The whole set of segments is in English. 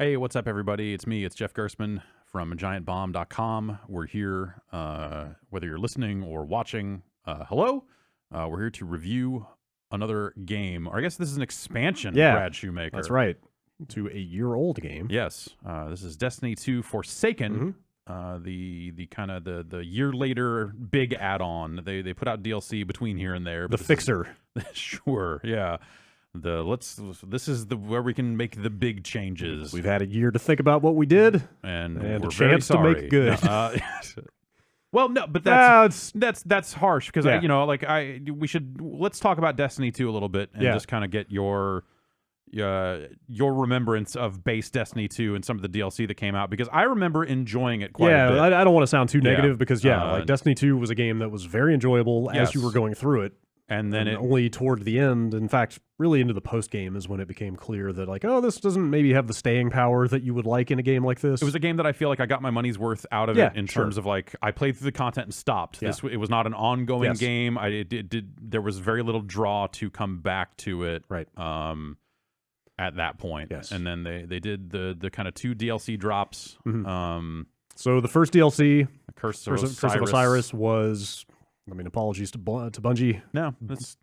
Hey, what's up, everybody? It's me. It's Jeff Gersman from GiantBomb.com. We're here, whether you're listening or watching. Hello. We're here to review another game, or I guess this is an expansion. Yeah, Brad Shoemaker. That's right. To a year-old game. Yes. This is Destiny 2 Forsaken. The kind of the year later big add-on. They put out DLC between here and there. The fixer. Sure. Yeah. This is where we can make the big changes. We've had a year to think about what we did, and a we're chance very to sorry. make good. No, well, no, but that's harsh because let's talk about Destiny 2 a little bit and just kind of get your remembrance of base Destiny 2 and some of the DLC that came out, because I remember enjoying it quite a bit. I don't want to sound too negative because like Destiny 2 was a game that was very enjoyable as you were going through it. And then only toward the end, in fact, really into the post game, is when it became clear that, like, oh, this doesn't maybe have the staying power that you would like in a game like this. It was a game that I feel like I got my money's worth out of it in terms of, like, I played through the content and stopped. It was not an ongoing game. There was very little draw to come back to it. Right. At that point. Yes. And then they did the kind of 2 DLC drops. So the first DLC, Curse of Osiris, was, I mean, apologies to Bungie. No, that's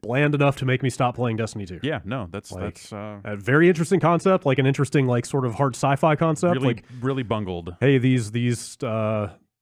bland enough to make me stop playing Destiny 2. Yeah, no, that's a very interesting concept, like an interesting, like, sort of hard sci-fi concept. Really bungled. Hey, these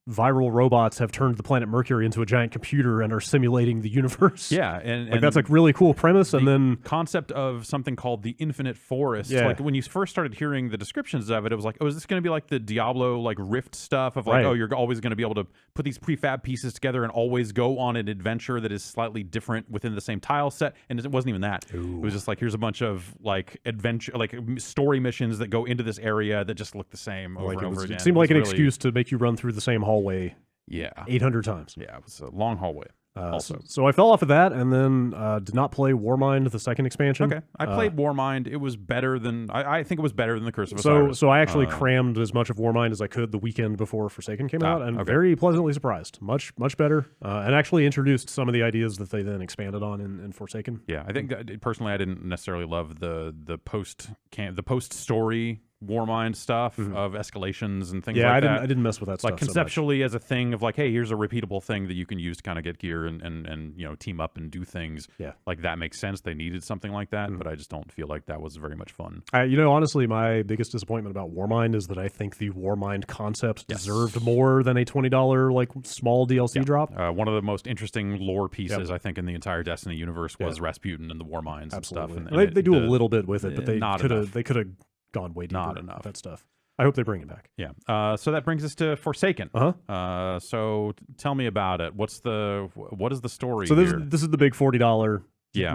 viral robots have turned the planet Mercury into a giant computer and are simulating the universe. Yeah, and that's like really cool premise. And then concept of something called the Infinite Forest. Like when you first started hearing the descriptions of it, it was like, oh, is this going to be like the Diablo like Rift stuff of like, oh, you're always going to be able to put these prefab pieces together and always go on an adventure that is slightly different within the same tile set? And it wasn't even that. Ooh. It was just like, here's a bunch of like adventure, like story missions that go into this area that just look the same over and over again. It seemed like an excuse to make you run through the same hallway 800 times. Yeah, it was a long hallway. Also, so I fell off of that and then did not play Warmind, the second expansion. Okay, I played Warmind. It was better than I think it was better than the Curse of Osiris. So I actually crammed as much of Warmind as I could the weekend before Forsaken came out, and very pleasantly surprised. Much better, and actually introduced some of the ideas that they then expanded on in Forsaken. Yeah, I think personally I didn't necessarily love the post story Warmind stuff of escalations and things like that. I didn't mess with that stuff. Like conceptually as a thing of like, hey, here's a repeatable thing that you can use to kind of get gear and team up and do things. Yeah. Like that makes sense. They needed something like that, but I just don't feel like that was very much fun. Honestly, my biggest disappointment about Warmind is that I think the Warmind concept deserved more than a $20 like small DLC drop. One of the most interesting lore pieces I think in the entire Destiny universe was Rasputin and the Warminds and stuff. And they do a little bit with it, but they could have gone way deeper. Not enough. That stuff. I hope they bring it back. Yeah. So that brings us to Forsaken. So tell me about it. What is the story? So this is the big $40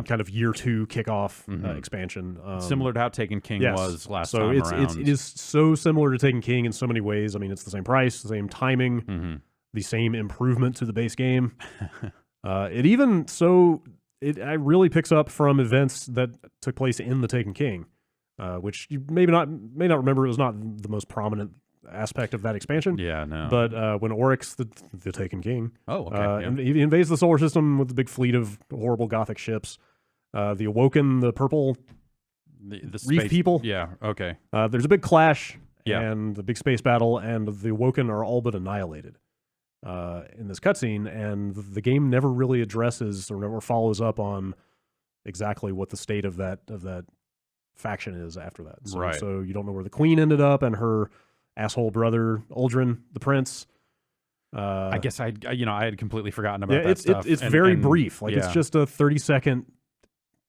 kind of year 2 kickoff expansion. Similar to how Taken King was last time around. It is so similar to Taken King in so many ways. I mean, it's the same price, the same timing, the same improvement to the base game. It really picks up from events that took place in the Taken King. Which you may not remember. It was not the most prominent aspect of that expansion. Yeah, no. But when Oryx, the Taken King, he invades the solar system with a big fleet of horrible Gothic ships, the Awoken, the purple the reef people. Yeah, okay. There's a big clash and the big space battle, and the Awoken are all but annihilated in this cutscene, and the game never really addresses or never follows up on exactly what the state of that faction is after that. So you don't know where the queen ended up and her asshole brother Uldren, the prince. I guess I had completely forgotten about that stuff. It's very brief. Like it's just a 30-second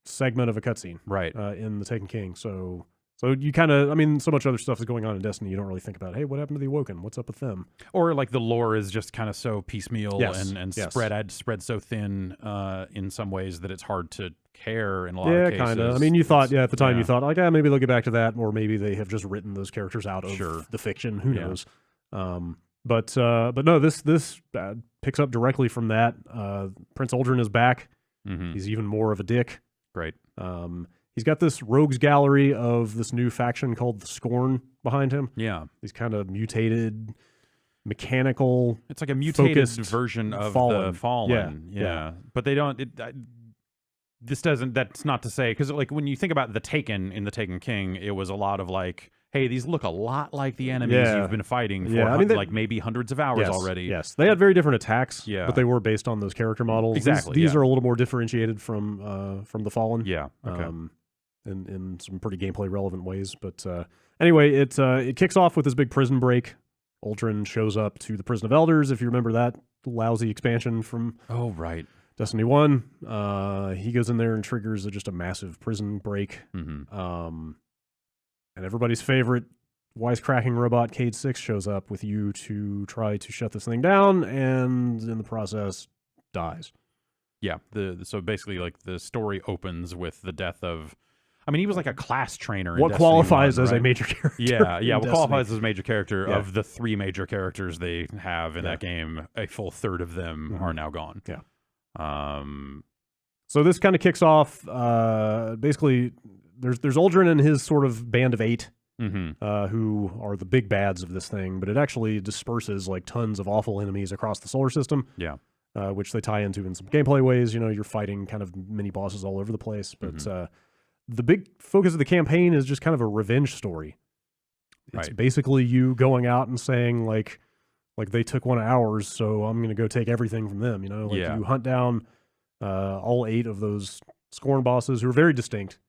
segment of a cutscene. Right. In the Taken King. So you kind of, I mean, so much other stuff is going on in Destiny. You don't really think about, hey, what happened to the Awoken? What's up with them? Or like the lore is just kind of so piecemeal and spread so thin in some ways that it's hard to care in a lot of cases. Yeah, kind of. I mean, you thought, at the time you thought, like, maybe they'll get back to that, or maybe they have just written those characters out of the fiction. Who knows? But no, this picks up directly from that. Prince Uldren is back. He's even more of a dick. Great. He's got this rogues gallery of this new faction called the Scorn behind him. Yeah. These kind of mutated, mechanical. It's like a mutated version of the Fallen. Yeah. But they don't. This doesn't. That's not to say, because like when you think about the Taken in the Taken King, it was a lot of like, hey, these look a lot like the enemies you've been fighting for like maybe hundreds of hours already. Yes, they had very different attacks, yeah, but they were based on those character models. Exactly. These are a little more differentiated from the Fallen. Yeah. Okay. In some pretty gameplay relevant ways. But anyway, it kicks off with this big prison break. Uldren shows up to the Prison of Elders, if you remember that lousy expansion from Destiny 1. He goes in there and triggers just a massive prison break. And everybody's favorite wisecracking robot, Cade 6, shows up with you to try to shut this thing down, and in the process, dies. Yeah. So basically, like, the story opens with the death of... I mean, he was like a class trainer. What qualifies as a major character? Yeah. What qualifies as a major character of the 3 major characters they have in that game? A full third of them are now gone. Yeah. So this kind of kicks off. Basically, there's Uldren and his sort of band of 8, who are the big bads of this thing. But it actually disperses like tons of awful enemies across the solar system. Yeah. Which they tie into in some gameplay ways. You know, you're fighting kind of mini bosses all over the place, but. The big focus of the campaign is just kind of a revenge story. It's basically you going out and saying like they took one of ours, so I'm going to go take everything from them. You know, like you hunt down all 8 of those Scorn bosses who are very distinct.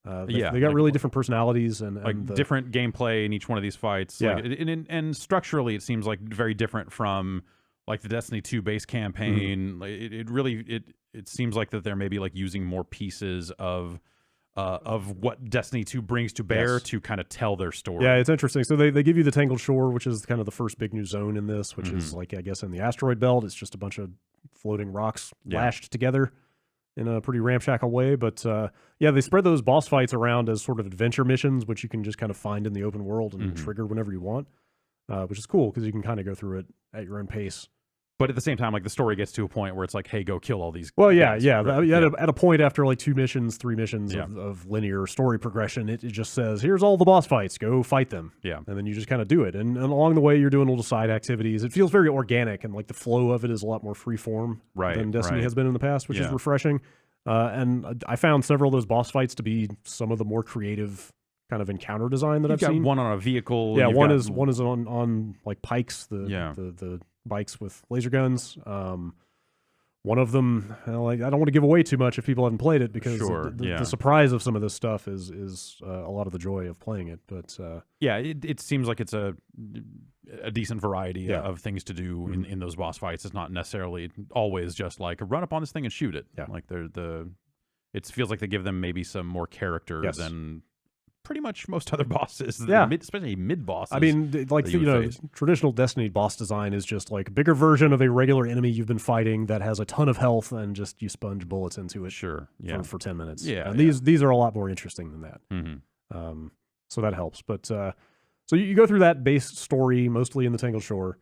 They got really different personalities and like different gameplay in each one of these fights. Yeah, like, and structurally it seems like very different from like the Destiny 2 base campaign. Like, it seems like that they're maybe like using more pieces of what Destiny 2 brings to bear to kind of tell their story. Yeah, it's interesting. So they give you the Tangled Shore, which is kind of the first big new zone in this, which is like, I guess, in the asteroid belt. It's just a bunch of floating rocks lashed together in a pretty ramshackle way. But they spread those boss fights around as sort of adventure missions, which you can just kind of find in the open world and trigger whenever you want, which is cool because you can kind of go through it at your own pace. But at the same time, like the story gets to a point where it's like, hey, go kill all these. Well, guys. At a point after like 2 missions, 3 missions of linear story progression, it just says, here's all the boss fights, go fight them. Yeah. And then you just kind of do it. And along the way, you're doing little side activities. It feels very organic, and like the flow of it is a lot more free form than Destiny has been in the past, which is refreshing. And I found several of those boss fights to be some of the more creative kind of encounter design that I've seen. One on a vehicle. Yeah, one is on like pikes, the bikes with laser guns. One of them, I don't want to give away too much if people haven't played it, because the surprise of some of this stuff is a lot of the joy of playing it. But it seems like it's a decent variety of things to do in those boss fights. It's not necessarily always just like run up on this thing and shoot it. Yeah. Like it feels like they give them maybe some more character than pretty much most other bosses, especially mid bosses. I mean, like traditional Destiny boss design is just like a bigger version of a regular enemy you've been fighting that has a ton of health, and just you sponge bullets into it. For 10 minutes. And these are a lot more interesting than that. So that helps. But so you go through that base story mostly in the Tangled Shore.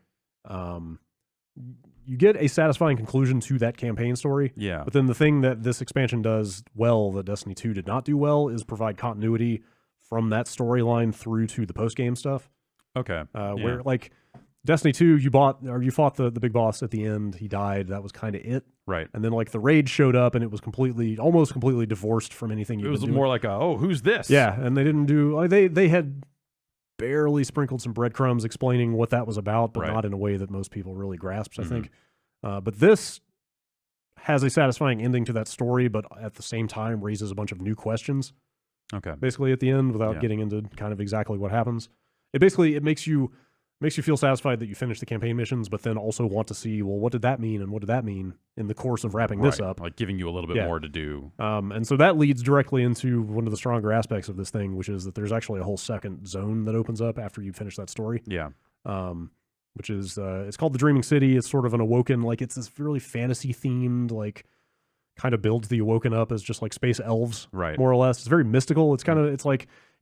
You get a satisfying conclusion to that campaign story. Yeah. But then the thing that this expansion does well that Destiny 2 did not do well is provide continuity from that storyline through to the post-game stuff. Okay. Where like Destiny 2, you fought the big boss at the end, he died, that was kind of it. Right. And then like the raid showed up and it was almost completely divorced from anything It was more like who's this? Yeah, and they didn't do they had barely sprinkled some breadcrumbs explaining what that was about, but not in a way that most people really grasps, I think. But this has a satisfying ending to that story, but at the same time raises a bunch of new questions. Okay. Basically at the end, without getting into kind of exactly what happens. It makes you feel satisfied that you finished the campaign missions, but then also want to see, well, what did that mean, and what did that mean in the course of wrapping this up? Like giving you a little bit more to do. And so that leads directly into one of the stronger aspects of this thing, which is that there's actually a whole second zone that opens up after you finish that story. Yeah. Which is it's called the Dreaming City. It's sort of an Awoken, like it's this really fantasy themed, like kind of builds the Awoken up as just like space elves, more or less. It's very mystical. It's kind of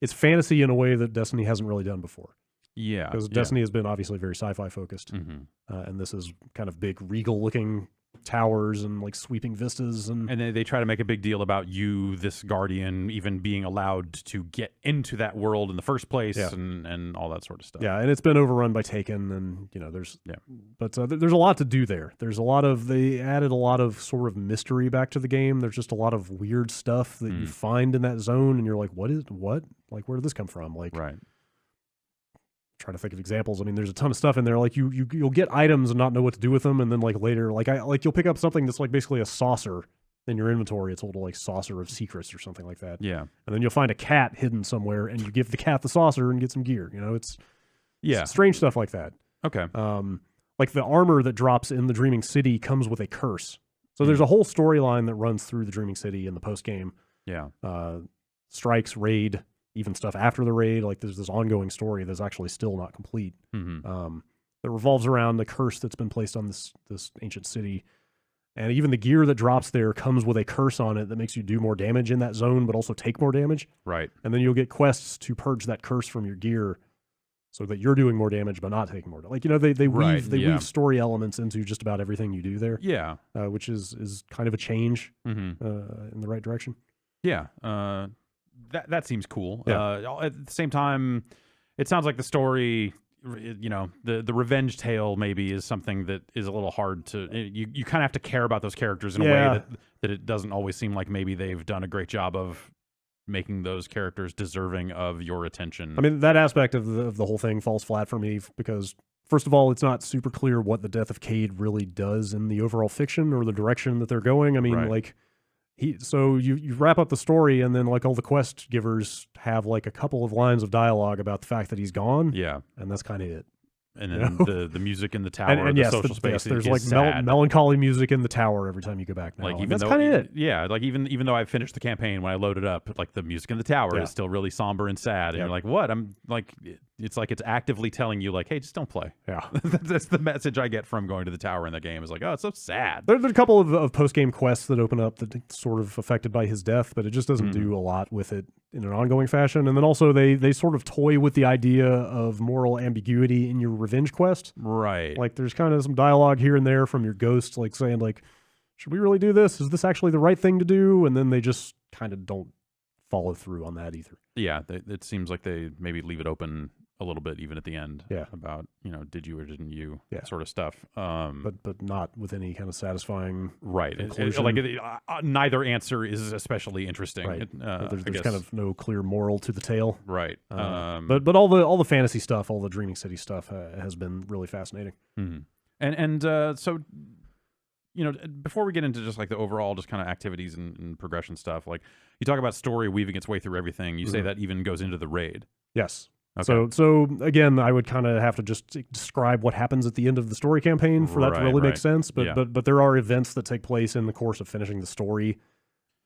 it's fantasy in a way that Destiny hasn't really done before. Yeah, because Destiny has been obviously very sci-fi focused, and this is kind of big regal looking towers and like sweeping vistas, and they try to make a big deal about you, this guardian, even being allowed to get into that world in the first place, and all that sort of stuff. Yeah, and it's been overrun by Taken, and there's but there's a lot to do there. There's they added a lot of sort of mystery back to the game. There's just a lot of weird stuff that you find in that zone, and you're like, what? Like, where did this come from? Like, trying to think of examples. I mean, there's a ton of stuff in there. Like you'll get items and not know what to do with them, and then like later, you'll pick up something that's like basically a saucer in your inventory. It's a little like saucer of secrets or something like that. Yeah. And then you'll find a cat hidden somewhere, and you give the cat the saucer and get some gear. It's strange stuff like that. Okay. Like the armor that drops in the Dreaming City comes with a curse. So there's a whole storyline that runs through the Dreaming City in the post game. Yeah. Strikes, raid, even stuff after the raid. Like there's this ongoing story that's actually still not complete. That revolves around the curse that's been placed on this ancient city. And even the gear that drops there comes with a curse on it that makes you do more damage in that zone, but also take more damage. Right. And then you'll get quests to purge that curse from your gear so that you're doing more damage, but not taking more damage. Like, they weave story elements into just about everything you do there. Yeah. Which is kind of a change in the right direction. Yeah. That seems cool. Yeah. At the same time, it sounds like the story, the revenge tale maybe is something that is a little hard to. You kind of have to care about those characters in a way that it doesn't always seem like maybe they've done a great job of making those characters deserving of your attention. I mean, that aspect of the whole thing falls flat for me because, first of all, it's not super clear what the death of Cade really does in the overall fiction or the direction that they're going. I mean, so you wrap up the story, and then like all the quest givers have like a couple of lines of dialogue about the fact that he's gone. Yeah, and that's kind of it. And then the music in the tower, and the yes, social space. There's like melancholy music in the tower every time you go back. Now. Like even that's though, kind of it. Yeah, like even though I finished the campaign, when I loaded up, like the music in the tower is still really somber and sad. And you're like, what? I'm like, it's like it's actively telling you, like, hey, just don't play. Yeah, that's the message I get from going to the tower in the game. Is like, oh, it's so sad. There's a couple of post game quests that open up that sort of affected by his death, but it just doesn't do a lot with it in an ongoing fashion. And then also they sort of toy with the idea of moral ambiguity in your revenge quest. Right. Like there's kind of some dialogue here and there from your ghost, like saying like, should we really do this? Is this actually the right thing to do? And then they just kind of don't follow through on that either. Yeah. It seems like they maybe leave it open a little bit even at the end. Yeah. About, did you or didn't you sort of stuff. But not with any kind of satisfying conclusion. Neither answer is especially interesting. Right. There's kind of no clear moral to the tale. Right. But all the fantasy stuff, all the Dreaming City stuff has been really fascinating. And so before we get into just like the overall just kind of activities and progression stuff, like you talk about story weaving its way through everything. You say that even goes into the raid. Yes. Okay. So again, I would kind of have to just describe what happens at the end of the story campaign for that to really make sense. But there are events that take place in the course of finishing the story.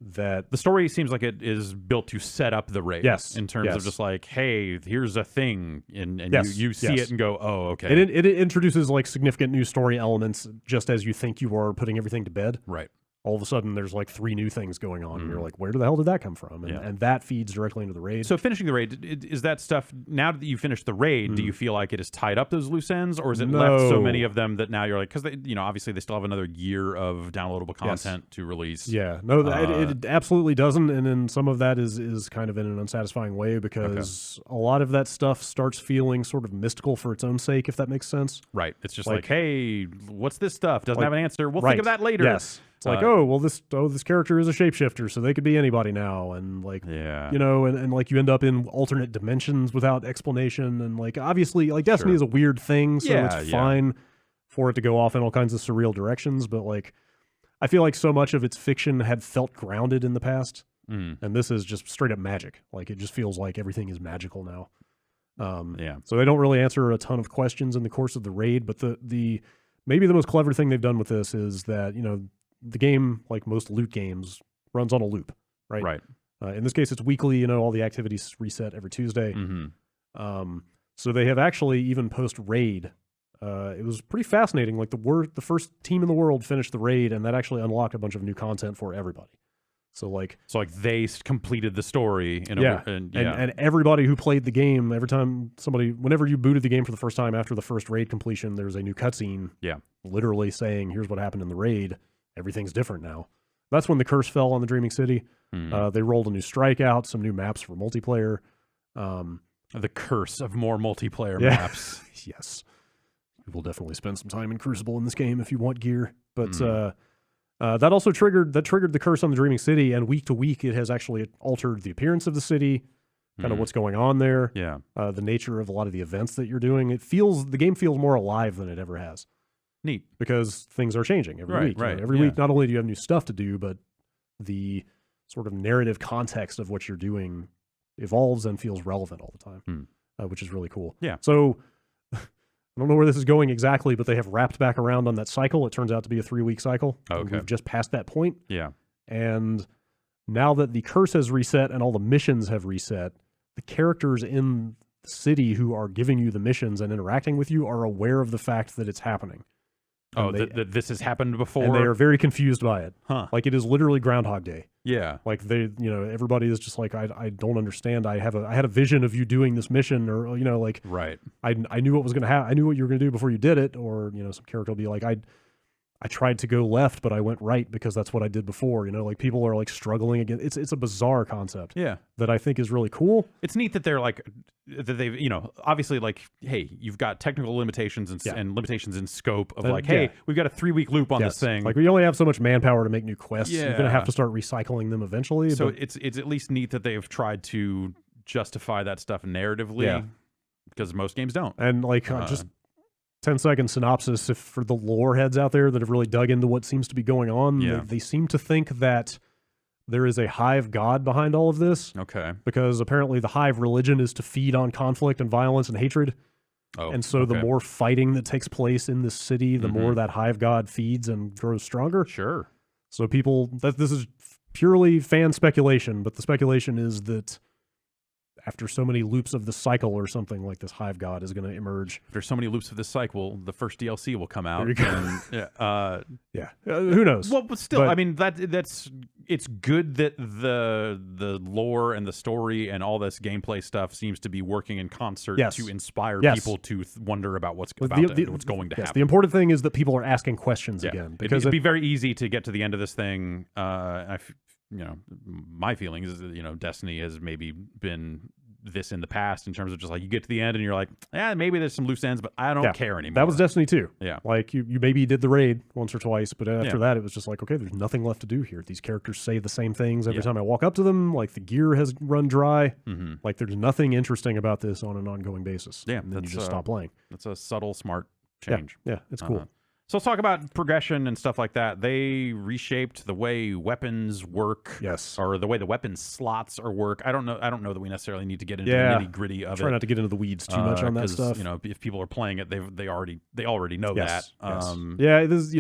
That the story seems like it is built to set up the raid. Yes. In terms of just like, hey, here's a thing, and you see it and go, oh, okay. It introduces like significant new story elements just as you think you are putting everything to bed. Right. All of a sudden, there's like 3 new things going on. And you're like, where the hell did that come from? And that feeds directly into the raid. So finishing the raid, is that stuff, now that you finished the raid, do you feel like it has tied up those loose ends? Or is it left so many of them that now you're like, because obviously they still have another year of downloadable content to release. Yeah. No, it absolutely doesn't. And then some of that is kind of in an unsatisfying way because a lot of that stuff starts feeling sort of mystical for its own sake, if that makes sense. Right. It's just like hey, what's this stuff? Doesn't have an answer. We'll think of that later. Yes. It's like, this character is a shapeshifter, so they could be anybody now, and like, and like you end up in alternate dimensions without explanation, and like obviously, like Destiny is a weird thing, so it's fine for it to go off in all kinds of surreal directions, but like, I feel like so much of its fiction had felt grounded in the past, and this is just straight up magic. Like it just feels like everything is magical now. So they don't really answer a ton of questions in the course of the raid, but the maybe the most clever thing they've done with this is that the game, like most loot games, runs on a loop, right? Right. In this case, it's weekly. All the activities reset every Tuesday. So they have actually, even post-raid, it was pretty fascinating. Like the first team in the world finished the raid, and that actually unlocked a bunch of new content for everybody. So they completed the story. And everybody who played the game, whenever you booted the game for the first time after the first raid completion, there's a new cutscene. Yeah. Literally saying, here's what happened in the raid. Everything's different now. That's when the curse fell on the Dreaming City. They rolled a new strikeout, some new maps for multiplayer. The curse of more multiplayer maps. Yes. You will definitely spend some time in Crucible in this game if you want gear. But that also triggered the curse on the Dreaming City, and week to week it has actually altered the appearance of the city. kind of what's going on there. Yeah. The nature of a lot of the events that you're doing. The game feels more alive than it ever has. Neat. Because things are changing every week. Right. Every week, not only do you have new stuff to do, but the sort of narrative context of what you're doing evolves and feels relevant all the time, which is really cool. Yeah. So I don't know where this is going exactly, but they have wrapped back around on that cycle. It turns out to be a 3-week cycle. Okay. We've just passed that point. Yeah. And now that the curse has reset and all the missions have reset, the characters in the city who are giving you the missions and interacting with you are aware of the fact that it's happening. Oh, that this has happened before? And they are very confused by it. Huh. Like, it is literally Groundhog Day. Yeah. Like, everybody is just like, I don't understand. I had a vision of you doing this mission, or, like, right. I knew what was going to happen. I knew what you were going to do before you did it. Or, some character will be like, I tried to go left, but I went right because that's what I did before. Like, people are like struggling again. It's a bizarre concept. Yeah. That I think is really cool. It's neat that they're like, that they've, obviously, like, hey, you've got technical limitations and limitations in scope of hey, we've got a 3-week loop on this thing. Like, we only have so much manpower to make new quests. Yeah. You're going to have to start recycling them eventually. So but it's at least neat that they've tried to justify that stuff narratively, because most games don't. And like, just 10-second synopsis for the lore heads out there that have really dug into what seems to be going on. Yeah. They seem to think that there is a hive god behind all of this. Okay. Because apparently the hive religion is to feed on conflict and violence and hatred. Oh, and so the more fighting that takes place in this city, the more that hive god feeds and grows stronger. Sure. So this is purely fan speculation, but the speculation is that after so many loops of the cycle or something, like, this hive god is going to emerge. After so many loops of this cycle, the first DLC will come out. There you go. And, who knows? Well, but still, I mean, it's good that the lore and the story and all this gameplay stuff seems to be working in concert to inspire people to wonder about what's going to happen. The important thing is that people are asking questions again, because it'd be very easy to get to the end of this thing. My feeling is Destiny has maybe been this in the past in terms of just like, you get to the end and you're like, maybe there's some loose ends, but I don't care anymore. That was Destiny 2. Yeah. Like, you maybe did the raid once or twice, but after that it was just like, okay, there's nothing left to do here. These characters say the same things every time I walk up to them. Like, the gear has run dry. Like, there's nothing interesting about this on an ongoing basis. Yeah. And then you just stop playing. That's a subtle, smart change. Yeah, it's cool. So let's talk about progression and stuff like that. They reshaped the way weapons work. Yes. Or the way the weapon slots or work. I don't know that we necessarily need to get into the nitty-gritty of it. Try not to get into the weeds too much on that stuff. If people are playing it, they already know that. It is,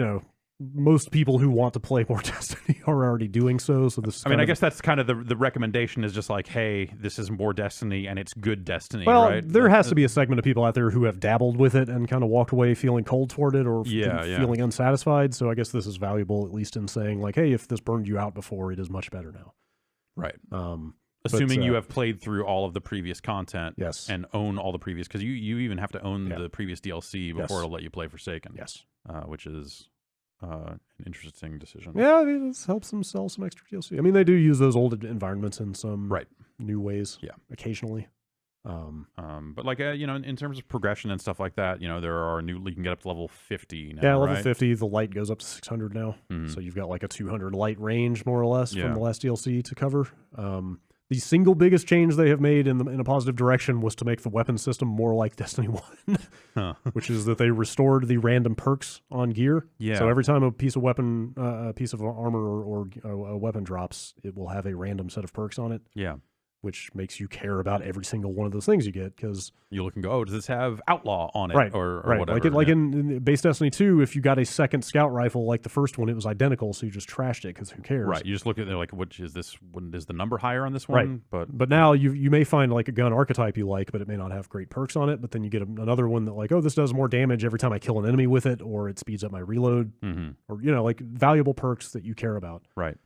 most people who want to play more Destiny are already doing so. So this. I guess that's kind of the recommendation is just like, hey, this is more Destiny and it's good Destiny. Well, right? there has to be a segment of people out there who have dabbled with it and kind of walked away feeling cold toward it or feeling unsatisfied. So I guess this is valuable, at least in saying like, hey, if this burned you out before, it is much better now. Right. Assuming you have played through all of the previous content, and own all the previous, because you even have to own the previous DLC before it'll let you play Forsaken. Yes. Which is an interesting decision. Yeah, I mean, this helps them sell some extra DLC. I mean, they do use those old environments in some new ways. Yeah, occasionally. But like in terms of progression and stuff like that, there are you can get up to level 50 now. Yeah, level 50. The light goes up to 600 now, so you've got like a 200 light range more or less from the last DLC to cover. The single biggest change they have made in a positive direction was to make the weapon system more like Destiny 1, which is that they restored the random perks on gear. Yeah. So every time a piece of weapon, a piece of armor or a weapon drops, it will have a random set of perks on it. Yeah. Which makes you care about every single one of those things you get, because you look and go, oh, does this have Outlaw on it, or whatever? Like in base Destiny 2, if you got a second scout rifle like the first one, it was identical, so you just trashed it because who cares? Right. You just look at it like, which is this? Is the number higher on this one? Right. But now you may find like a gun archetype you like, but it may not have great perks on it. But then you get another one that like, oh, this does more damage every time I kill an enemy with it, or it speeds up my reload, or like valuable perks that you care about. Right.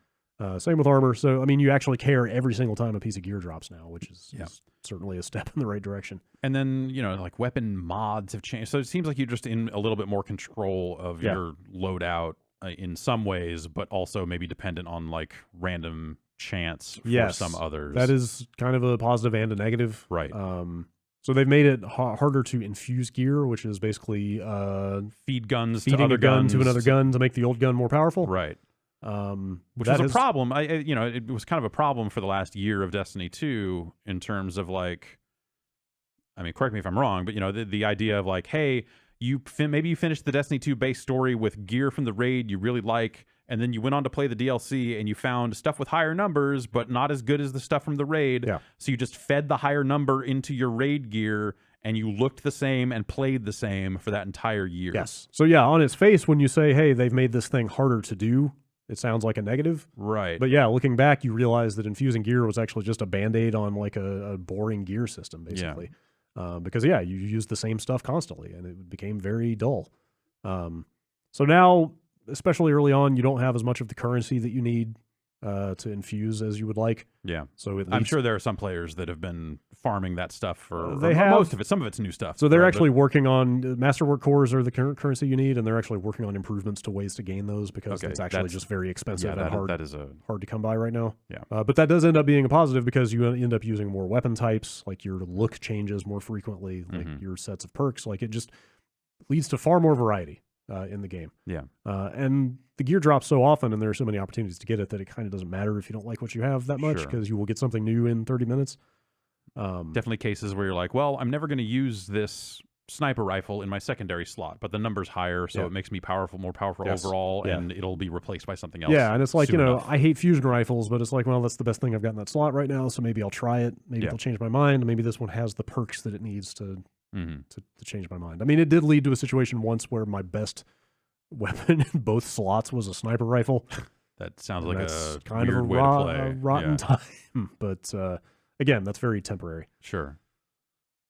Same with armor. So, I mean, you actually care every single time a piece of gear drops now, which is certainly a step in the right direction. And then, like weapon mods have changed. So it seems like you're just in a little bit more control of your loadout in some ways, but also maybe dependent on like random chance for some others. That is kind of a positive and a negative. Right. So they've made it harder to infuse gear, which is basically feed guns feeding to other a gun guns to another gun to make the old gun more powerful. Right. Which was a problem. It was kind of a problem for the last year of Destiny 2 in terms of like, I mean, correct me if I'm wrong, but the idea of like, hey, maybe you finished the Destiny 2 base story with gear from the raid you really like, and then you went on to play the DLC and you found stuff with higher numbers, but not as good as the stuff from the raid. Yeah. So you just fed the higher number into your raid gear, and you looked the same and played the same for that entire year. Yes. So yeah, on its face, when you say, hey, they've made this thing harder to do, it sounds like a negative. Right. But yeah, looking back, you realize that infusing gear was actually just a Band-Aid on like a boring gear system, basically. Because yeah, you used the same stuff constantly, and it became very dull. So now, especially early on, you don't have as much of the currency that you need to infuse as you would like. Yeah. So I'm sure there are some players that have been farming that stuff for most of it. Some of it's new stuff. So they're actually working on Masterwork cores are the currency you need, and they're actually working on improvements to ways to gain those because it's actually just very expensive and hard to come by right now. Yeah. But that does end up being a positive because you end up using more weapon types, like your look changes more frequently, like your sets of perks. Like it just leads to far more variety in the game. Yeah. And the gear drops so often and there are so many opportunities to get it that it kind of doesn't matter if you don't like what you have that much because you will get something new in 30 minutes. Definitely cases where you're like, well, I'm never going to use this sniper rifle in my secondary slot, but the number's higher, so it makes me more powerful overall, and it'll be replaced by something else. Yeah, and it's like, I hate fusion rifles, but it's like, well, that's the best thing I've got in that slot right now, so maybe I'll try it. Maybe it'll change my mind. Maybe this one has the perks that it needs to change my mind. I mean, it did lead to a situation once where my best weapon in both slots was a sniper rifle. That sounds like a kind weird of way to play. Rotten time, but again, that's very temporary. Sure.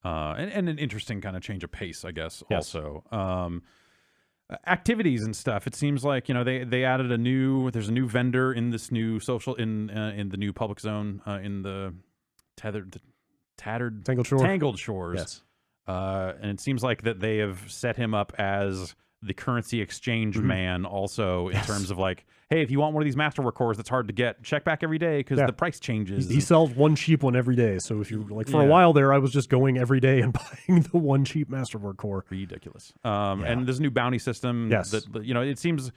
And an interesting kind of change of pace, I guess. Yes. Also, activities and stuff. It seems like they added there's a new vendor in this new social in the new public zone in the Tangled Shores. Yes. And it seems like that they have set him up as the currency exchange man also in terms of like, hey, if you want one of these Masterwork cores that's hard to get, check back every day because the price changes. He sells one cheap one every day. So if you like for a while there, I was just going every day and buying the one cheap Masterwork core. Ridiculous. And there's a new bounty system that, it seems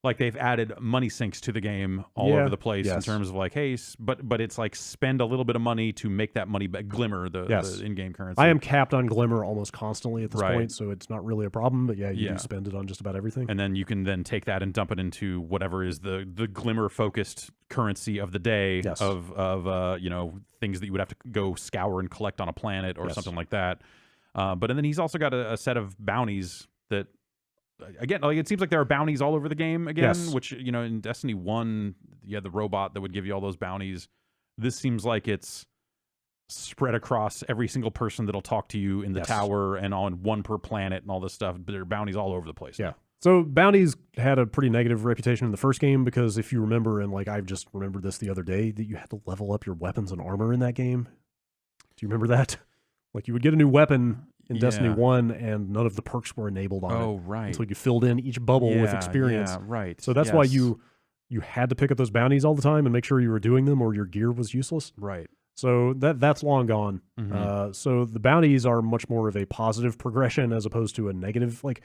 like they've added money sinks to the game all over the place in terms of like, hey, but it's like spend a little bit of money to make that money back. Glimmer, the in-game currency. I am capped on Glimmer almost constantly at this point, so it's not really a problem. But you do spend it on just about everything. And then you can then take that and dump it into whatever is the Glimmer-focused currency of the day of things that you would have to go scour and collect on a planet or something like that. But then he's also got a set of bounties that, again, like it seems like there are bounties all over the game again, which, in Destiny 1, you had the robot that would give you all those bounties. This seems like it's spread across every single person that'll talk to you in the tower and on one per planet and all this stuff. But there are bounties all over the place. Yeah. So bounties had a pretty negative reputation in the first game because if you remember, and like I've just remembered this the other day, that you had to level up your weapons and armor in that game. Do you remember that? Like you would get a new weapon in Destiny 1, and none of the perks were enabled on it. Oh, right. Until you filled in each bubble with experience. Yeah, right. So that's why you had to pick up those bounties all the time and make sure you were doing them or your gear was useless. Right. So that's long gone. So the bounties are much more of a positive progression as opposed to a negative. Like,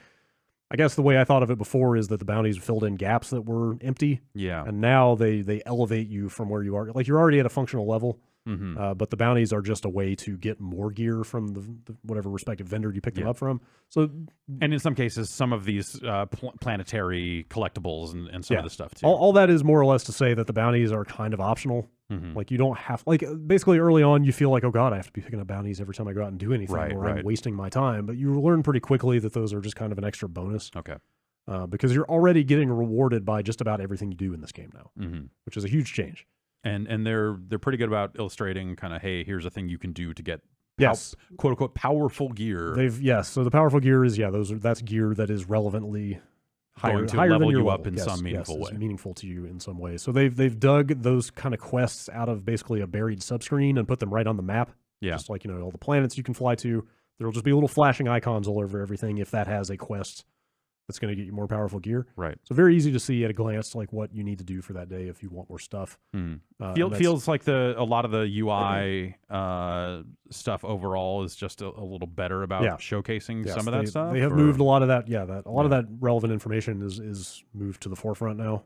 I guess the way I thought of it before is that the bounties filled in gaps that were empty. Yeah. And now they elevate you from where you are. Like, you're already at a functional level. But the bounties are just a way to get more gear from the whatever respective vendor you pick them up from. So, and in some cases, some of these planetary collectibles and some of the stuff too. All that is more or less to say that the bounties are kind of optional. Like you don't have, like basically early on you feel like, oh god, I have to be picking up bounties every time I go out and do anything, or I'm wasting my time. But you learn pretty quickly that those are just kind of an extra bonus. Okay. Because you're already getting rewarded by just about everything you do in this game now, which is a huge change. And they're pretty good about illustrating kind of, hey, here's a thing you can do to get quote unquote powerful gear. So the powerful gear is that's gear that is relevantly higher to level than your you up in some meaningful way. It's meaningful to you in some way. So they've dug those kind of quests out of basically a buried subscreen and put them right on the map. Yeah. Just like, all the planets you can fly to. There'll just be little flashing icons all over everything if that has a quest that's going to get you more powerful gear. Right. So very easy to see at a glance like what you need to do for that day if you want more stuff. Feels like a lot of the UI stuff overall is just a little better about showcasing some of that stuff. They have moved a lot of that. Yeah, a lot of that relevant information is moved to the forefront now.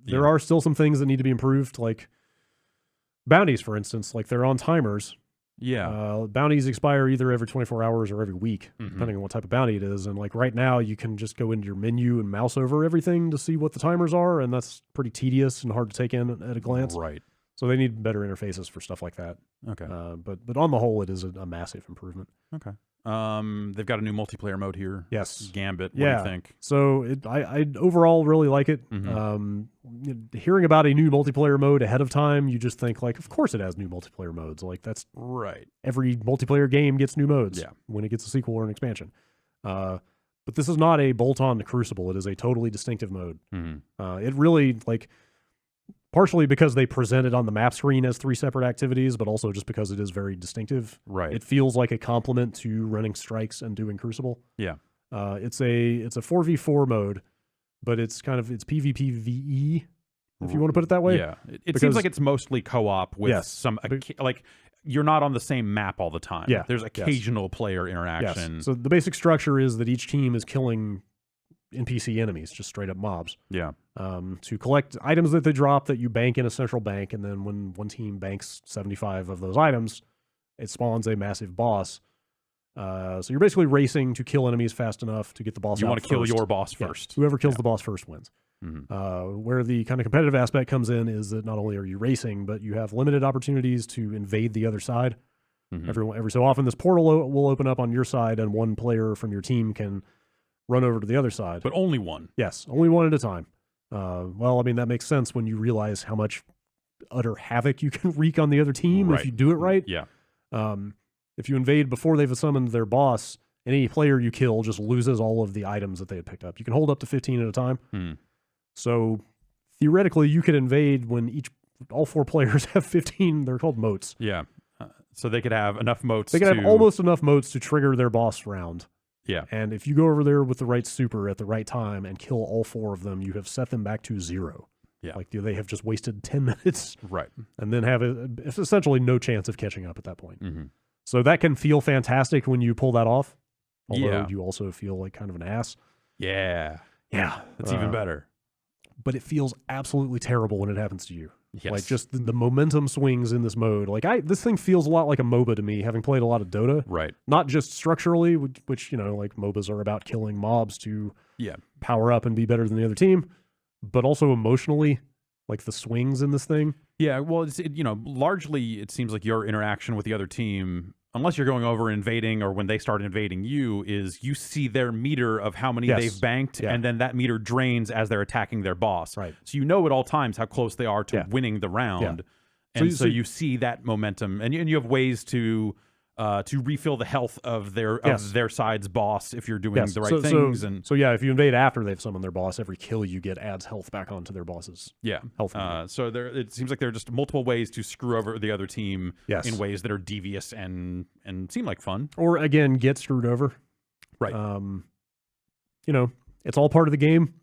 There are still some things that need to be improved, like bounties, for instance. Like they're on timers. Yeah. Bounties expire either every 24 hours or every week, depending on what type of bounty it is. And like right now, you can just go into your menu and mouse over everything to see what the timers are, and that's pretty tedious and hard to take in at a glance. Right. So they need better interfaces for stuff like that. Okay. But on the whole, it is a massive improvement. Okay. They've got a new multiplayer mode here. Yes. Gambit. What do you think? So I overall really like it. Hearing about a new multiplayer mode ahead of time, you just think like, of course it has new multiplayer modes. Like that's right. Every multiplayer game gets new modes when it gets a sequel or an expansion. But this is not a bolt-on to Crucible. It is a totally distinctive mode. It really like, partially because they present it on the map screen as 3 separate activities, but also just because it is very distinctive. Right. It feels like a complement to running strikes and doing Crucible. Yeah. It's a 4v4 mode, but it's PvPvE, if you want to put it that way. Yeah. It seems like it's mostly co-op with some like you're not on the same map all the time. Yeah. There's occasional player interaction. Yes. So the basic structure is that each team is killing NPC enemies, just straight up mobs. Yeah. To collect items that they drop that you bank in a central bank, and then when one team banks 75 of those items, it spawns a massive boss. So you're basically racing to kill enemies fast enough to get the boss out. You want to kill your boss first. Whoever kills the boss first wins. Where the kind of competitive aspect comes in is that not only are you racing, but you have limited opportunities to invade the other side. Every so often, this portal will open up on your side, and one player from your team can run over to the other side. But only one. Yes, only one at a time. Well, I mean, that makes sense when you realize how much utter havoc you can wreak on the other team if you do it right. Yeah. If you invade before they've summoned their boss, any player you kill just loses all of the items that they had picked up. You can hold up to 15 at a time. So theoretically, you could invade when all 4 players have 15. They're called motes. Yeah. So they could have enough motes. They could have almost enough motes to trigger their boss round. Yeah. And if you go over there with the right super at the right time and kill all 4 of them, you have set them back to 0. Yeah. Like they have just wasted 10 minutes. Right. And then have essentially no chance of catching up at that point. So that can feel fantastic when you pull that off. Although you also feel like kind of an ass. Yeah. Yeah. That's even better. But it feels absolutely terrible when it happens to you. Yes. Like just the momentum swings in this mode. Like this thing feels a lot like a MOBA to me, having played a lot of Dota. Right. Not just structurally, which like MOBAs are about killing mobs to power up and be better than the other team, but also emotionally, like the swings in this thing. Yeah. Well, largely it seems like your interaction with the other team, unless you're going over invading or when they start invading you, is you see their meter of how many they've banked, and then that meter drains as they're attacking their boss. Right. So you know at all times how close they are to winning the round. And so you see that momentum, and you have ways to refill the health of their side's boss if you're doing the right things. So if you invade after they've summoned their boss, every kill you get adds health back onto their boss's health. So it seems like there are just multiple ways to screw over the other team in ways that are devious and seem like fun. Or again, get screwed over. Right. It's all part of the game.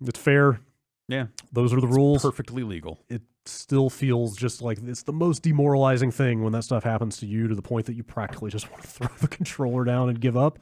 It's fair. Yeah. Those are the rules. Perfectly legal. It still feels just like it's the most demoralizing thing when that stuff happens to you, to the point that you practically just want to throw the controller down and give up.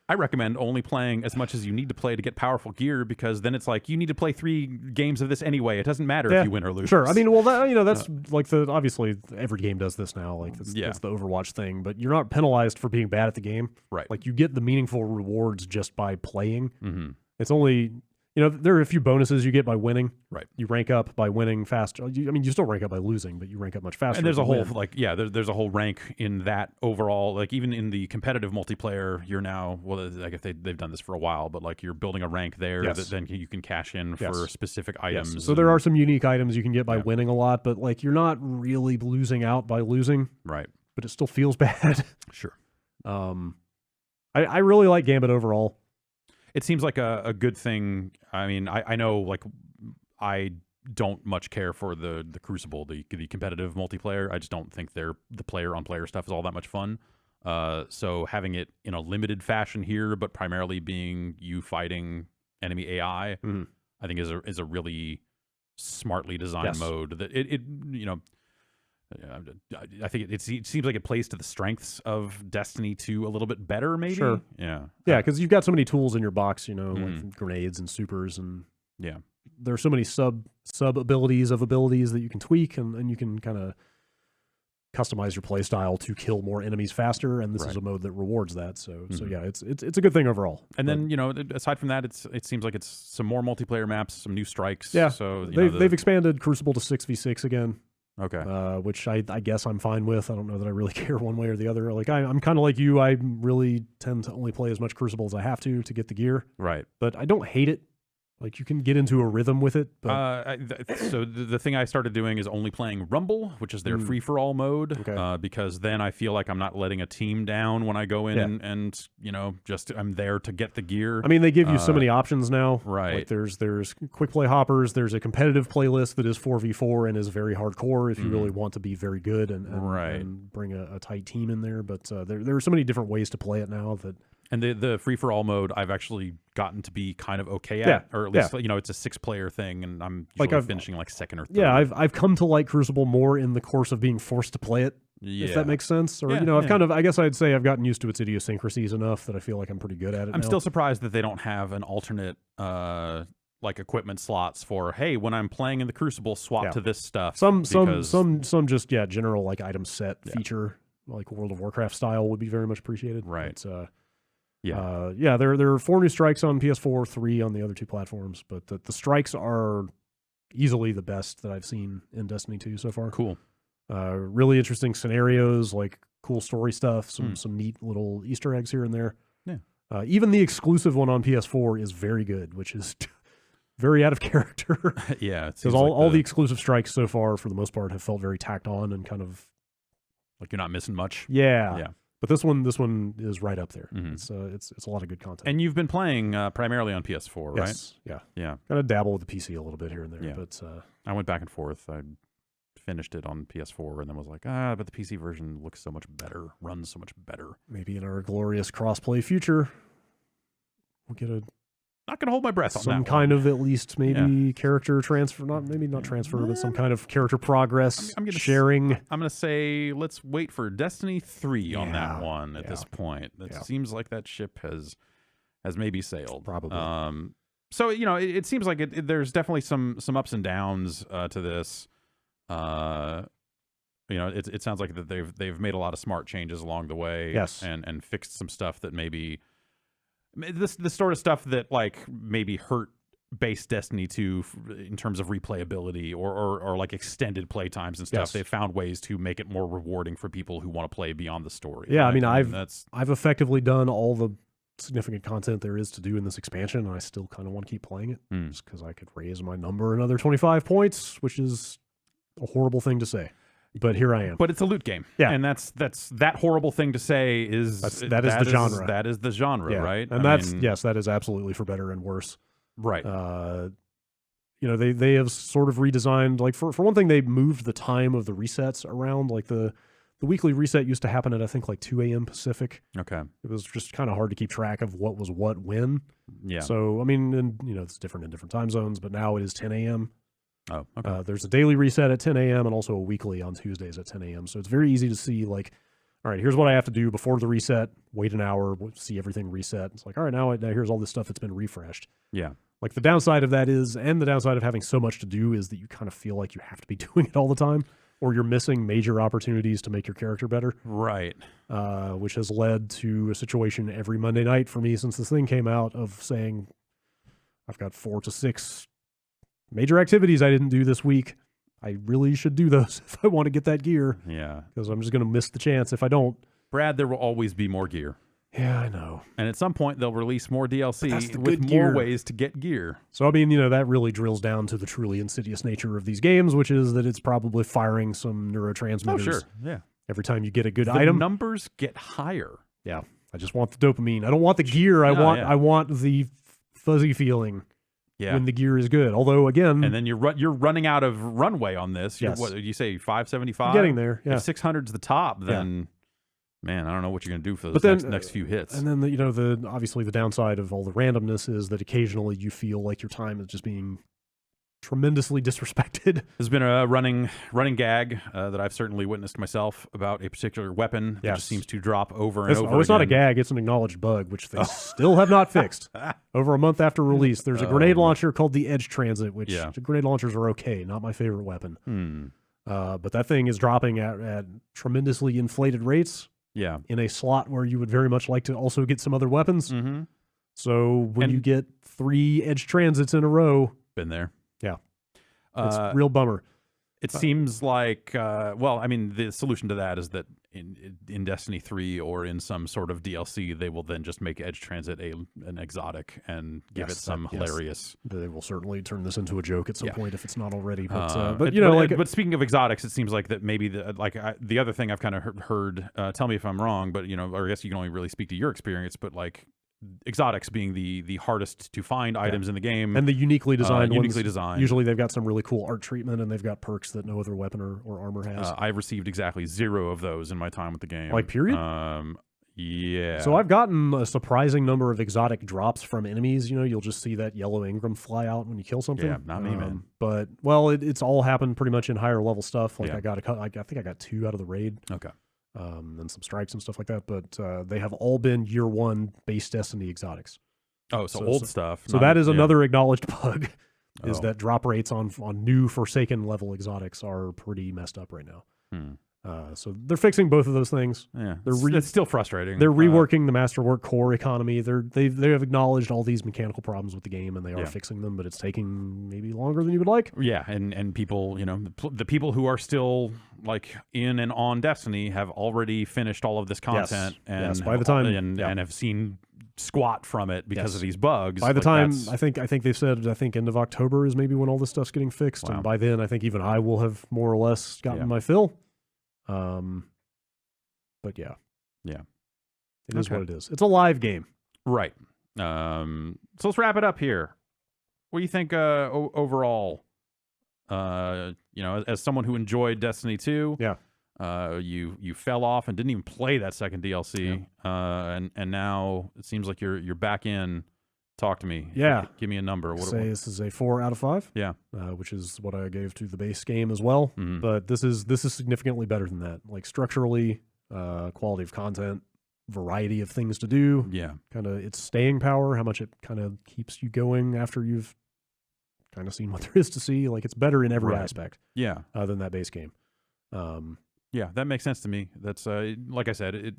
I recommend only playing as much as you need to play to get powerful gear, because then it's like you need to play 3 games of this anyway. It doesn't matter if you win or lose. Sure. I mean, well, that's like obviously every game does this now. Like that's the Overwatch thing, but you're not penalized for being bad at the game. Right. Like you get the meaningful rewards just by playing. It's only there are a few bonuses you get by winning. Right. You rank up by winning faster. You still rank up by losing, but you rank up much faster. And there's a whole there's a whole rank in that overall. Like even in the competitive multiplayer, you're now I guess they've done this for a while, but like you're building a rank there that then you can cash in for specific items. So there are some unique items you can get by winning a lot, but like you're not really losing out by losing. Right. But it still feels bad. Sure. I really like Gambit overall. It seems like a good thing. I mean, I know like I don't much care for the Crucible, the competitive multiplayer. I just don't think the player-on-player stuff is all that much fun. So having it in a limited fashion here, but primarily being you fighting enemy AI, I think is a really smartly designed mode that it you know. I think it seems like it plays to the strengths of Destiny 2 a little bit better, maybe. Sure. Yeah. Yeah, because you've got so many tools in your box, like grenades and supers, and there are so many sub abilities that you can tweak, and you can kind of customize your play style to kill more enemies faster, and this is a mode that rewards that. So yeah, it's a good thing overall. And then aside from that, it seems like it's some more multiplayer maps, some new strikes. Yeah. So they've expanded Crucible to 6v6 again. Okay. Which I guess I'm fine with. I don't know that I really care one way or the other. Like I'm kind of like you. I really tend to only play as much Crucible as I have to get the gear. Right. But I don't hate it. Like you can get into a rhythm with it. But so the thing I started doing is only playing Rumble, which is their free-for-all mode, because then I feel like I'm not letting a team down when I go in and just I'm there to get the gear. I mean, they give you so many options now. Right. Like there's quick play hoppers. There's a competitive playlist that is 4v4 and is very hardcore if you really want to be very good and bring a tight team in there. But there are so many different ways to play it now that. And the free-for-all mode, I've actually gotten to be kind of okay at, or at least it's a 6-player thing, and I'm usually finishing like second or third. Yeah, I've come to like Crucible more in the course of being forced to play it, if that makes sense. Or I've kind of, I guess I'd say I've gotten used to its idiosyncrasies enough that I feel like I'm pretty good at it. I'm still surprised that they don't have an alternate like equipment slots for, hey, when I'm playing in the Crucible, swap to this stuff. Some just general like item set feature, like World of Warcraft style, would be very much appreciated. Right. But, there are 4 new strikes on PS4, 3 on the other 2 platforms, but the strikes are easily the best that I've seen in Destiny 2 so far. Cool. Really interesting scenarios, like cool story stuff, some neat little Easter eggs here and there. Yeah. Even the exclusive one on PS4 is very good, which is very out of character. Yeah. Because all the exclusive strikes so far, for the most part, have felt very tacked on and kind of... Like you're not missing much. Yeah. Yeah. But this one is right up there. It's a lot of good content. And you've been playing primarily on PS4, right? Yes. Yeah. Yeah. Kind of dabble with the PC a little bit here and there. Yeah. But I went back and forth. I finished it on PS4 and then was like, but the PC version looks so much better, runs so much better. Maybe in our glorious crossplay future, we'll get not going to hold my breath on that. Some kind of at least maybe character transfer, not transfer, but some kind of character progress sharing. I'm going to say let's wait for Destiny 3 on that one at this point. It seems like that ship has maybe sailed. Probably. So, it seems like there's definitely some ups and downs to this. It sounds like that they've made a lot of smart changes along the way. Yes. And fixed some stuff that maybe... the sort of stuff that like maybe hurt base Destiny 2 in terms of replayability or like extended play times and stuff. Yes. They found ways to make it more rewarding for people who want to play beyond the story. Yeah, right? I mean, I've effectively done all the significant content there is to do in this expansion, and I still kind of want to keep playing it just because I could raise my number another 25 points, which is a horrible thing to say. But here I am. But it's a loot game. Yeah. And that's that horrible thing to say is that is the genre. That is the genre, right? And that is absolutely for better and worse. Right. They have sort of redesigned, like for one thing, they moved the time of the resets around. Like the weekly reset used to happen at I think like 2 a.m. Pacific. Okay. It was just kind of hard to keep track of what was what when. Yeah. So I mean, it's different in different time zones, but now it is 10 a.m. Oh, okay. There's a daily reset at 10 a.m. and also a weekly on Tuesdays at 10 a.m. So it's very easy to see, like, all right, here's what I have to do before the reset, wait an hour, see everything reset. It's like, all right, now here's all this stuff that's been refreshed. Yeah. Like the downside of that is, and the downside of having so much to do is that you kind of feel like you have to be doing it all the time, or you're missing major opportunities to make your character better. Right. Which has led to a situation every Monday night for me since this thing came out of saying, I've got 4 to 6 major activities I didn't do this week. I really should do those if I want to get that gear. Yeah. Because I'm just going to miss the chance if I don't. Brad, there will always be more gear. Yeah, I know. And at some point, they'll release more DLC with more ways to get gear. So, I mean, that really drills down to the truly insidious nature of these games, which is that it's probably firing some neurotransmitters. Oh, sure. Yeah. Every time you get a good item. The numbers get higher. Yeah. I just want the dopamine. I don't want the gear. I want the fuzzy feeling. Yeah. When the gear is good. Although, again... And then you're running out of runway on this. Yes. What did you say, 575? Getting there, yeah. If 600's the top, then Man, I don't know what you're going to do for those next few hits. And then, obviously the downside of all the randomness is that occasionally you feel like your time is just being tremendously disrespected. There's been a running gag that I've certainly witnessed myself about a particular weapon that just seems to drop over and over again. It's not a gag, it's an acknowledged bug, which they still have not fixed. Over a month after release, there's a grenade launcher called the Edge Transit, which the grenade launchers are okay, not my favorite weapon. But that thing is dropping at tremendously inflated rates. Yeah. In a slot where you would very much like to also get some other weapons. So when you get 3 Edge Transits in a row. Been there. Yeah. It's a real bummer. It seems like, the solution to that is that in Destiny 3 or in some sort of DLC, they will then just make Edge Transit an exotic and give it some hilarious. They will certainly turn this into a joke at some point if it's not already. But, but speaking of exotics, it seems like that maybe the other thing I've kind of heard. Tell me if I'm wrong, but or I guess you can only really speak to your experience. But like exotics being the hardest to find items in the game, and the uniquely designed ones. Designed. Usually they've got some really cool art treatment, and they've got perks that no other weapon or armor has. I've received exactly 0 of those in my time with the game. Like period. Yeah. So I've gotten a surprising number of exotic drops from enemies. You'll just see that yellow Ingram fly out when you kill something. Yeah, not me, man. But it's all happened pretty much in higher level stuff. Like I think I got 2 out of the raid. Okay. And some strikes and stuff like that. But they have all been year 1 base Destiny exotics. Oh, so old stuff. So that is another acknowledged bug, is that drop rates on new Forsaken level exotics are pretty messed up right now. So they're fixing both of those things. Yeah, it's still frustrating. They're reworking the Masterwork core economy. They have acknowledged all these mechanical problems with the game, and they are fixing them, but it's taking maybe longer than you would like. Yeah, and people, the people who are still like in and on Destiny have already finished all of this content, and by the time and have seen squat from it because of these bugs. By the time I think they've said end of October is maybe when all this stuff's getting fixed, and by then I think even I will have more or less gotten my fill. But it is what it is. It's a live game, right? So let's wrap it up here. What do you think overall? As someone who enjoyed Destiny 2, you fell off and didn't even play that second DLC, and now it seems like you're back in. Talk to me. Yeah, give me a number. Say this is a 4 out of 5. Yeah, which is what I gave to the base game as well. But this is significantly better than that. Like structurally, quality of content, variety of things to do. Yeah, kind of its staying power, how much it kind of keeps you going after you've kind of seen what there is to see. Like it's better in every aspect. Yeah, than that base game. Yeah, that makes sense to me. That's like I said,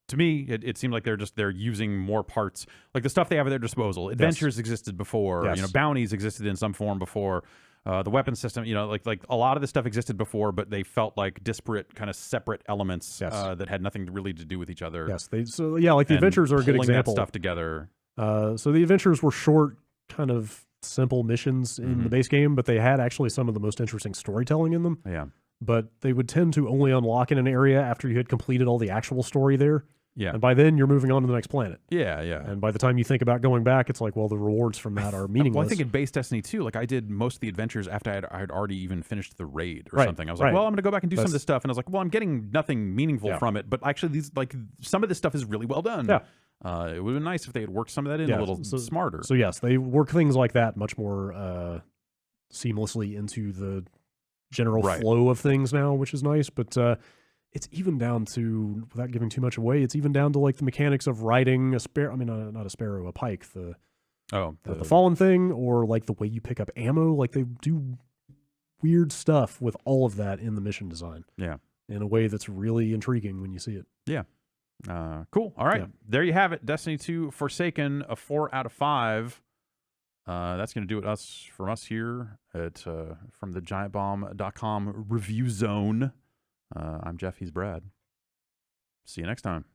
to me, it seemed like they're using more parts, like the stuff they have at their disposal. Adventures existed before, bounties existed in some form before. The weapon system, like a lot of this stuff existed before, but they felt like disparate, kind of separate elements that had nothing really to do with each other. Yes, the adventures are a good example. That stuff together. So the adventures were short, kind of simple missions in the base game, but they had actually some of the most interesting storytelling in them. Yeah. But they would tend to only unlock in an area after you had completed all the actual story there. Yeah. And by then, you're moving on to the next planet. Yeah, yeah. And by the time you think about going back, it's like, well, the rewards from that are meaningless. Well, I think in base Destiny 2, like I did most of the adventures after I had already even finished the raid or something. I was like, well, I'm going to go back and do some of this stuff. And I was like, well, I'm getting nothing meaningful from it. But actually, some of this stuff is really well done. Yeah. It would have been nice if they had worked some of that in a little smarter. So yes, they work things like that much more seamlessly into the general flow of things now, which is nice. But it's even down to, without giving too much away, it's even down to like the mechanics of riding a sparrow. I mean, not a sparrow, a pike. The fallen thing, or like the way you pick up ammo. Like they do weird stuff with all of that in the mission design. Yeah, in a way that's really intriguing when you see it. Yeah. Cool. All right. There you have it. Destiny 2 Forsaken, a 4 out of 5. That's going to do it from us here at from the giantbomb.com review zone. I'm Jeff. He's Brad. See you next time.